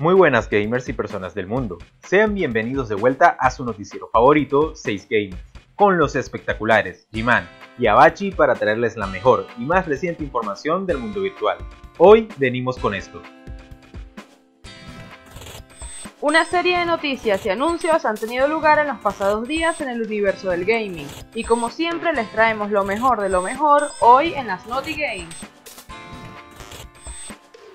Muy buenas gamers y personas del mundo, sean bienvenidos de vuelta a su noticiero favorito, 6 Gamers, con los espectaculares G-Man y Abachi para traerles la mejor y más reciente información del mundo virtual. Hoy venimos con esto. Una serie de noticias y anuncios han tenido lugar en los pasados días en el universo del gaming, y como siempre les traemos lo mejor de lo mejor hoy en las Naughty Games.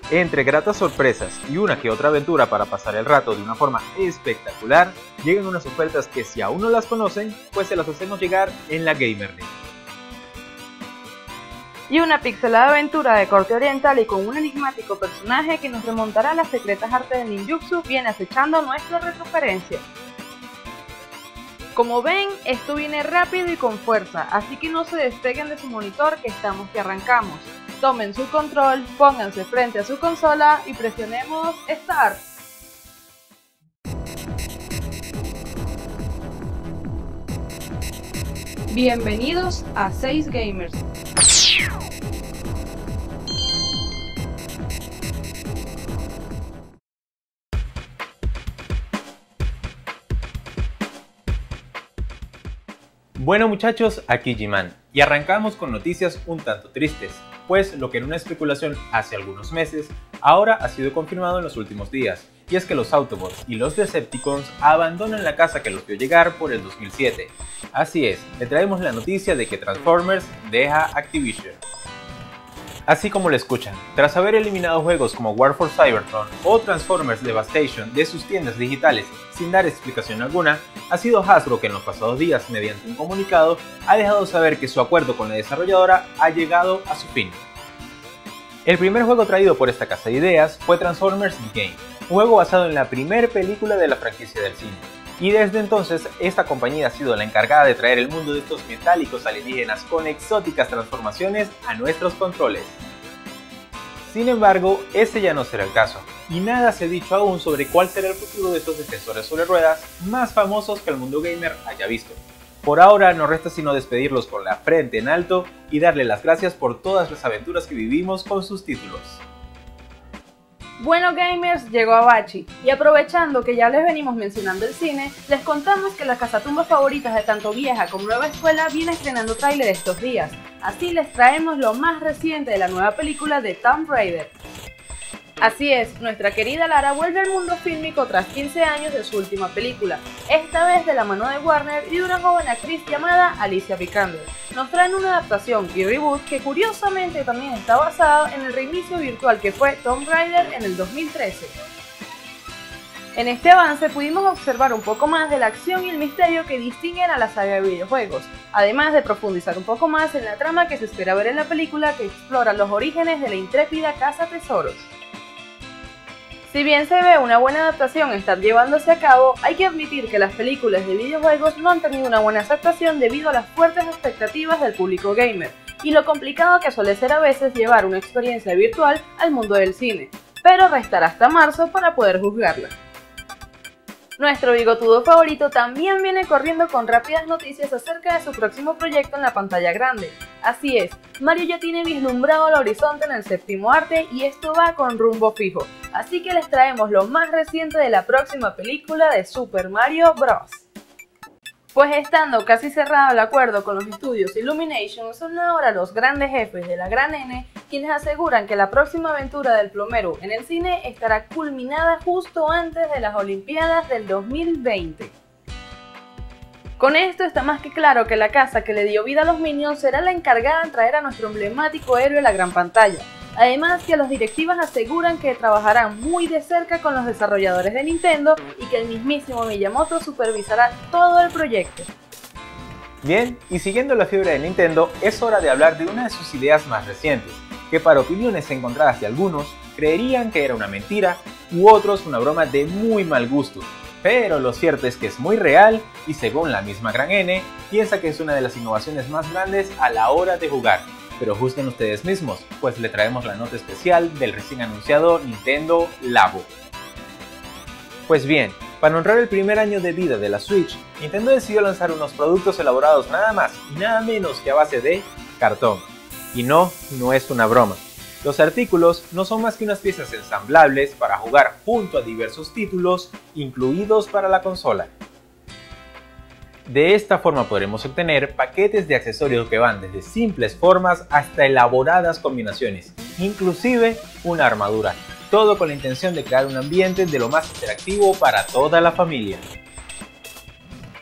Entre gratas sorpresas y una que otra aventura para pasar el rato de una forma espectacular, llegan unas ofertas que si aún no las conocen, pues se las hacemos llegar en la Gamer League. Y una pixelada aventura de corte oriental y con un enigmático personaje que nos remontará a las secretas artes del ninjutsu viene acechando nuestra referencia. Como ven, esto viene rápido y con fuerza, así que no se despeguen de su monitor que estamos que arrancamos. Tomen su control, pónganse frente a su consola y presionemos Start. Bienvenidos a 6 Gamers. Bueno muchachos, aquí G-Man, y arrancamos con noticias un tanto tristes, pues lo que era una especulación hace algunos meses, ahora ha sido confirmado en los últimos días, y es que los Autobots y los Decepticons abandonan la casa que los vio llegar por el 2007. Así es, le traemos la noticia de que Transformers deja Activision. Así como lo escuchan, tras haber eliminado juegos como War for Cybertron o Transformers Devastation de sus tiendas digitales sin dar explicación alguna, ha sido Hasbro que en los pasados días, mediante un comunicado, ha dejado saber que su acuerdo con la desarrolladora ha llegado a su fin. El primer juego traído por esta casa de ideas fue Transformers The Game, un juego basado en la primera película de la franquicia del cine. Y desde entonces, esta compañía ha sido la encargada de traer el mundo de estos metálicos alienígenas con exóticas transformaciones a nuestros controles. Sin embargo, ese ya no será el caso, y nada se ha dicho aún sobre cuál será el futuro de estos defensores sobre ruedas más famosos que el mundo gamer haya visto. Por ahora no resta sino despedirlos con la frente en alto y darle las gracias por todas las aventuras que vivimos con sus títulos. Bueno gamers, llegó Abachi, y aprovechando que ya les venimos mencionando el cine, les contamos que las cazatumbas favoritas de tanto vieja como nueva escuela viene estrenando tráiler estos días. Así les traemos lo más reciente de la nueva película de Tomb Raider. Así es, nuestra querida Lara vuelve al mundo fílmico tras 15 años de su última película, esta vez de la mano de Warner y de una joven actriz llamada Alicia Vikander. Nos traen una adaptación y reboot que curiosamente también está basado en el reinicio virtual que fue Tomb Raider en el 2013. En este avance pudimos observar un poco más de la acción y el misterio que distinguen a la saga de videojuegos, además de profundizar un poco más en la trama que se espera ver en la película que explora los orígenes de la intrépida cazatesoros. Si bien se ve una buena adaptación estar llevándose a cabo, hay que admitir que las películas de videojuegos no han tenido una buena aceptación debido a las fuertes expectativas del público gamer, y lo complicado que suele ser a veces llevar una experiencia virtual al mundo del cine, pero restará hasta marzo para poder juzgarla. Nuestro bigotudo favorito también viene corriendo con rápidas noticias acerca de su próximo proyecto en la pantalla grande. Así es, Mario ya tiene vislumbrado el horizonte en el séptimo arte y esto va con rumbo fijo, así que les traemos lo más reciente de la próxima película de Super Mario Bros. Pues estando casi cerrado el acuerdo con los estudios Illumination, son ahora los grandes jefes de la Gran N quienes aseguran que la próxima aventura del plomero en el cine estará culminada justo antes de las Olimpiadas del 2020. Con esto está más que claro que la casa que le dio vida a los Minions será la encargada de traer a nuestro emblemático héroe a la gran pantalla. Además que los directivos aseguran que trabajarán muy de cerca con los desarrolladores de Nintendo y que el mismísimo Miyamoto supervisará todo el proyecto. Bien, y siguiendo la fiebre de Nintendo, es hora de hablar de una de sus ideas más recientes, que para opiniones encontradas de algunos, creerían que era una mentira, u otros una broma de muy mal gusto. Pero lo cierto es que es muy real y según la misma Gran N, piensa que es una de las innovaciones más grandes a la hora de jugar. Pero juzguen ustedes mismos, pues le traemos la nota especial del recién anunciado Nintendo Labo. Pues bien, para honrar el primer año de vida de la Switch, Nintendo decidió lanzar unos productos elaborados nada más y nada menos que a base de cartón. Y no es una broma. Los artículos no son más que unas piezas ensamblables para jugar junto a diversos títulos, incluidos para la consola. De esta forma podremos obtener paquetes de accesorios que van desde simples formas hasta elaboradas combinaciones, inclusive una armadura, todo con la intención de crear un ambiente de lo más interactivo para toda la familia.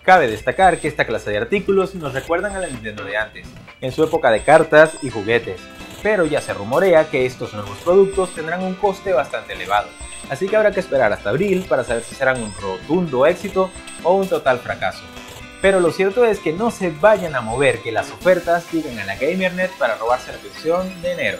Cabe destacar que esta clase de artículos nos recuerdan a la Nintendo de antes, en su época de cartas y juguetes, pero ya se rumorea que estos nuevos productos tendrán un coste bastante elevado, así que habrá que esperar hasta abril para saber si serán un rotundo éxito o un total fracaso. Pero lo cierto es que no se vayan a mover, que las ofertas lleguen a la GamerNet para robarse la atención de enero.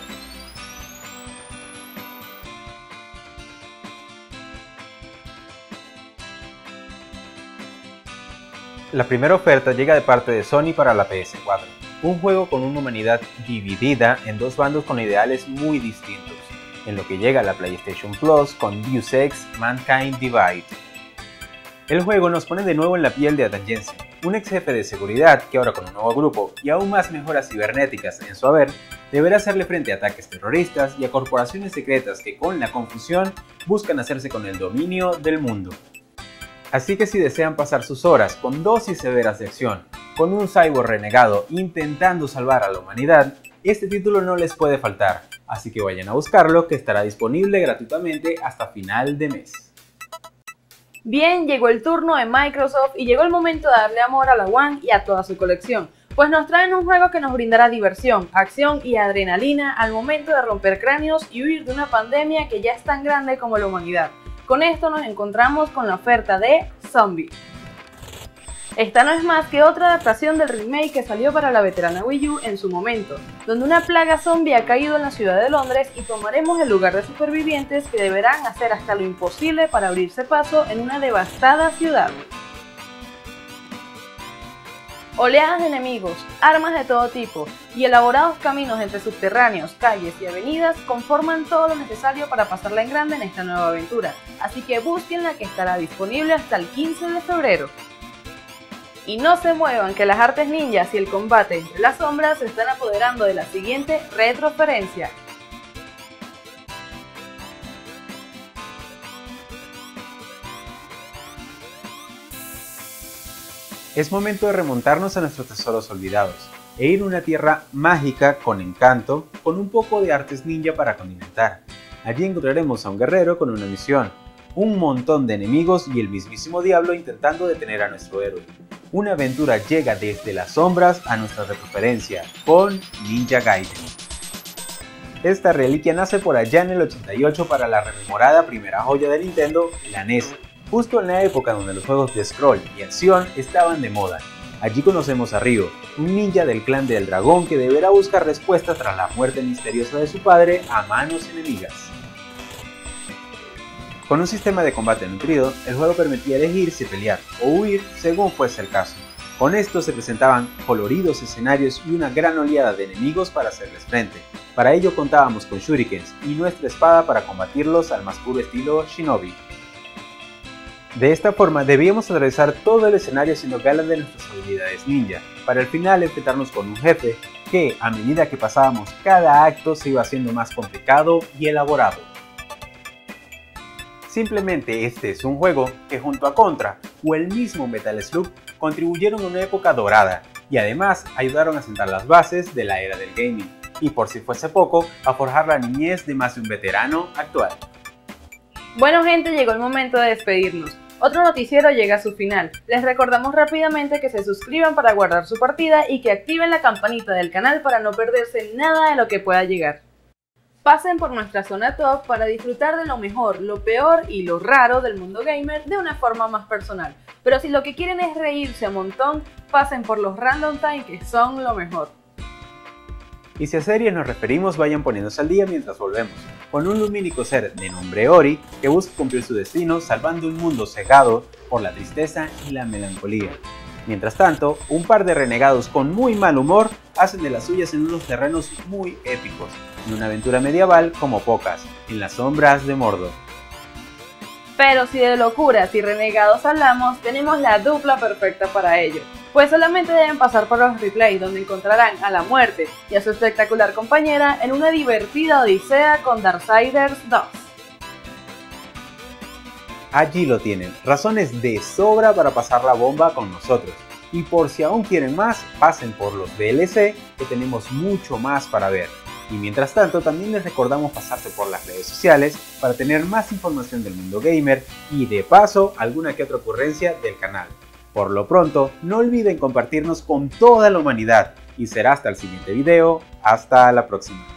La primera oferta llega de parte de Sony para la PS4, un juego con una humanidad dividida en dos bandos con ideales muy distintos, en lo que llega a la PlayStation Plus con Deus Ex Mankind Divided. El juego nos pone de nuevo en la piel de Adam Jensen, un ex jefe de seguridad que ahora con un nuevo grupo y aún más mejoras cibernéticas en su haber, deberá hacerle frente a ataques terroristas y a corporaciones secretas que con la confusión buscan hacerse con el dominio del mundo. Así que si desean pasar sus horas con dosis severas de acción, con un cyborg renegado intentando salvar a la humanidad, este título no les puede faltar, así que vayan a buscarlo, que estará disponible gratuitamente hasta final de mes. Bien, llegó el turno de Microsoft y llegó el momento de darle amor a la One y a toda su colección, pues nos traen un juego que nos brindará diversión, acción y adrenalina al momento de romper cráneos y huir de una pandemia que ya es tan grande como la humanidad. Con esto nos encontramos con la oferta de Zombie. Esta no es más que otra adaptación del remake que salió para la veterana Wii U en su momento, donde una plaga zombie ha caído en la ciudad de Londres y tomaremos el lugar de supervivientes que deberán hacer hasta lo imposible para abrirse paso en una devastada ciudad. Oleadas de enemigos, armas de todo tipo y elaborados caminos entre subterráneos, calles y avenidas conforman todo lo necesario para pasarla en grande en esta nueva aventura, así que búsquenla, que estará disponible hasta el 15 de febrero. Y no se muevan, que las artes ninjas y el combate entre las sombras se están apoderando de la siguiente retroferencia. Es momento de remontarnos a nuestros tesoros olvidados e ir a una tierra mágica con encanto, con un poco de artes ninja para condimentar. Allí encontraremos a un guerrero con una misión, un montón de enemigos y el mismísimo diablo intentando detener a nuestro héroe. Una aventura llega desde las sombras a nuestra referencia con Ninja Gaiden. Esta reliquia nace por allá en el 88 para la rememorada primera joya de Nintendo, la NES, justo en la época donde los juegos de scroll y acción estaban de moda. Allí conocemos a Ryo, un ninja del clan del dragón que deberá buscar respuestas tras la muerte misteriosa de su padre a manos enemigas. Con un sistema de combate nutrido, el juego permitía elegir si pelear o huir según fuese el caso. Con esto se presentaban coloridos escenarios y una gran oleada de enemigos para hacerles frente. Para ello contábamos con shurikens y nuestra espada para combatirlos al más puro estilo shinobi. De esta forma debíamos atravesar todo el escenario haciendo gala de nuestras habilidades ninja, para al final enfrentarnos con un jefe que, a medida que pasábamos cada acto, se iba haciendo más complicado y elaborado. Simplemente este es un juego que junto a Contra o el mismo Metal Slug contribuyeron a una época dorada y además ayudaron a sentar las bases de la era del gaming y, por si fuese poco, a forjar la niñez de más de un veterano actual. Bueno gente, llegó el momento de despedirnos. Otro noticiero llega a su final. Les recordamos rápidamente que se suscriban para guardar su partida y que activen la campanita del canal para no perderse nada de lo que pueda llegar. Pasen por nuestra zona top para disfrutar de lo mejor, lo peor y lo raro del mundo gamer de una forma más personal. Pero si lo que quieren es reírse a montón, pasen por los Random Time, que son lo mejor. Y si a series nos referimos, vayan poniéndose al día mientras volvemos, con un lumínico ser de nombre Ori que busca cumplir su destino salvando un mundo cegado por la tristeza y la melancolía. Mientras tanto, un par de renegados con muy mal humor hacen de las suyas en unos terrenos muy épicos, en una aventura medieval como pocas, en las sombras de Mordor. Pero si de locuras y renegados hablamos, tenemos la dupla perfecta para ello. pues solamente deben pasar por los replays donde encontrarán a la muerte y a su espectacular compañera en una divertida odisea con Darksiders 2. Allí lo tienen, razones de sobra para pasar la bomba con nosotros. Y por si aún quieren más, pasen por los DLC, que tenemos mucho más para ver. Y mientras tanto, también les recordamos pasarse por las redes sociales para tener más información del mundo gamer y de paso alguna que otra ocurrencia del canal. Por lo pronto, no olviden compartirnos con toda la humanidad y será hasta el siguiente video. Hasta la próxima.